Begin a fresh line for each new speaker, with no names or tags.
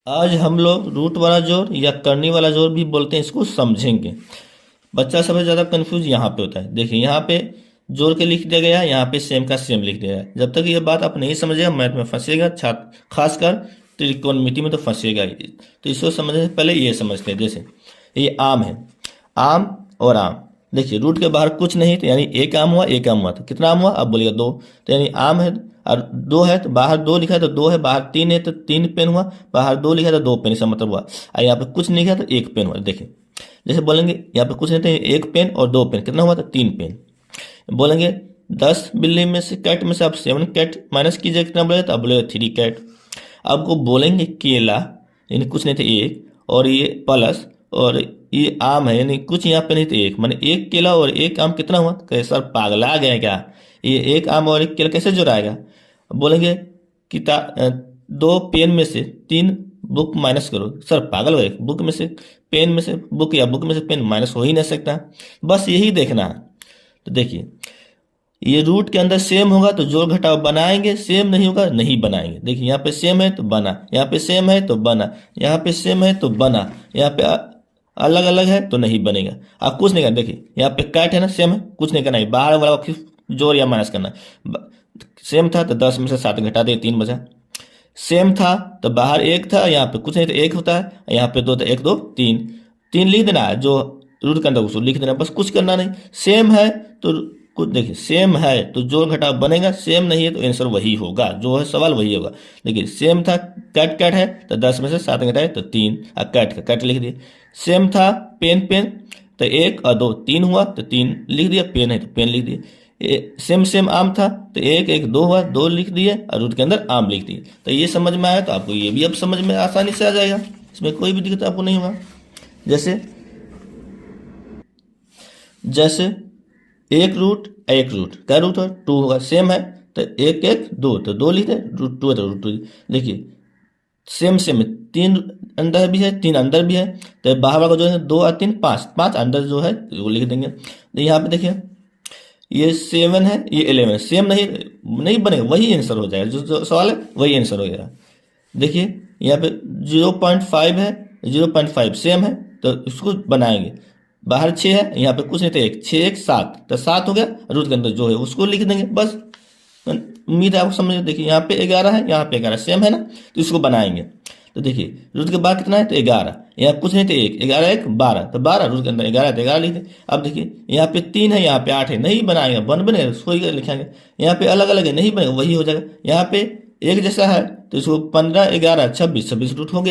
आज हम लोग रूट वाला जोड़ या करनी वाला जोड़ भी बोलते हैं, इसको समझेंगे। बच्चा सबसे ज़्यादा कंफ्यूज यहाँ पे होता है। देखिए यहाँ पे जोड़ के लिख दिया गया है, यहाँ पे सेम का सेम लिख दिया है। जब तक ये बात आप नहीं समझेगा मैथ में फंसेगा, छात्र खासकर त्रिकोणमिति में तो फंसेगा ही। तो इसको समझने से पहले ये समझते हैं। जैसे ये आम है, आम और आम। देखिए रूट के बाहर कुछ नहीं तो यानी एक आम हुआ, एक आम हुआ तो कितना आम हुआ, अब बोलिएगा दो। तो यानी आम है और दो है तो बाहर दो लिखा है तो दो है, बाहर तीन है तो तीन पेन हुआ, बाहर दो लिखा है तो दो पेन, इसका मतलब हुआ। और यहाँ पे कुछ नहीं लिखा तो एक पेन हुआ। देखिए जैसे बोलेंगे यहाँ पे कुछ नहीं तो एक पेन और दो पेन, कितना हुआ तो तीन पेन। बोलेंगे 10 बिल्ली में से कैट में से आप 7 कैट माइनस कीजिए, कितना बोलेगा तो आप बोलेगा 3 कैट। आपको बोलेंगे केला यानी कुछ नहीं थे एक, और ये प्लस और ये आम है यानी कुछ यहाँ पे नहीं थे एक, माने एक केला और एक आम कितना हुआ। कहे सर पागला गया क्या, ये एक आम और एक केला कैसे जुड़ाएगा। बोलेंगे कि दो पेन में से तीन बुक माइनस करो। सर पागल हो, बुक में से पेन में से बुक या बुक में से पेन माइनस हो ही नहीं सकता। बस यही देखना है। तो देखिए ये रूट के अंदर सेम होगा तो जोड़ घटाव बनाएंगे, सेम नहीं होगा नहीं बनाएंगे। देखिए यहाँ पे सेम है तो बना, यहाँ पे सेम है तो बना, यहाँ पे सेम है तो बना, यहाँ पे अलग अलग है तो नहीं बनेगा। आप कुछ नहीं करना। देखिए यहाँ पे कैट है ना, सेम है, कुछ नहीं करना है, बाहर वाला फिर जोड़ या माइनस करना। सेम था तो 10 में से 7 घटा दिए, 3 बचा। सेम था तो बाहर एक था, यहाँ पे कुछ नहीं तो एक होता है, यहाँ पे दो तो एक दो तीन, तीन लिख देना है, जो रूट के अंदर उसको लिख देना, बस कुछ करना नहीं। सेम है तो कुछ, देखिए सेम है तो जोड़ घटाव बनेगा, सेम नहीं है तो आंसर वही होगा, जो है सवाल वही होगा। देखिए सेम था कैट कैट है तो 10 में से 7 घटाए तो 3, अब कैट का कैट लिख दिए। सेम था पेन पेन तो एक और दो तीन हुआ तो 3 लिख दिया, पेन है तो पेन लिख दिए। सेम सेम आम था तो एक एक दो हुआ, दो लिख दिए और रूट के अंदर आम लिख दिए। तो ये समझ में आया तो आपको ये भी अब समझ में आसानी से आ जाएगा, इसमें कोई भी दिक्कत आपको नहीं होगा। जैसे जैसे एक रूट क्या रूट है 2 होगा, सेम है तो एक एक दो तो दो लिख दे, रूट 2 है तो रूट 2। देखिए सेम सेम 3 अंदर भी है 3 अंदर भी है तो बाहर वाला जो है 2 और 3 5, 5 अंदर जो है वो लिख देंगे। तो यहाँ पे देखिए ये 7 है ये 11 है, सेम नहीं बनेगा, वही आंसर हो जाएगा, जो सवाल है वही आंसर हो जाएगा। देखिए यहाँ पे 0.5 है 0.5 सेम है तो इसको बनाएंगे। बाहर 6 है, यहाँ पे कुछ नहीं था एक, 6 1 7 तो 7 हो गया, रूट के अंदर जो है उसको लिख देंगे बस। उम्मीद है आपको समझ। देखिए यहाँ पे 11 है, यहाँ पे 11 सेम है ना, तो इसको बनाएंगे। तो देखिए रूट के बाद कितना है तो 11, यहाँ कुछ नहीं तो एक, 11 1 12 तो 12, रूट के अंदर 11 तो 11 लिख दें। अब देखिए यहाँ पे 3 है यहाँ पे 8 है, नहीं बनाएगा, बनेगा उसको ही लिखेंगे। यहाँ पे अलग अलग है नहीं बनेगा, वही हो जाएगा। यहाँ पे एक जैसा है तो इसको 15 11 26 26 रूट हो गया।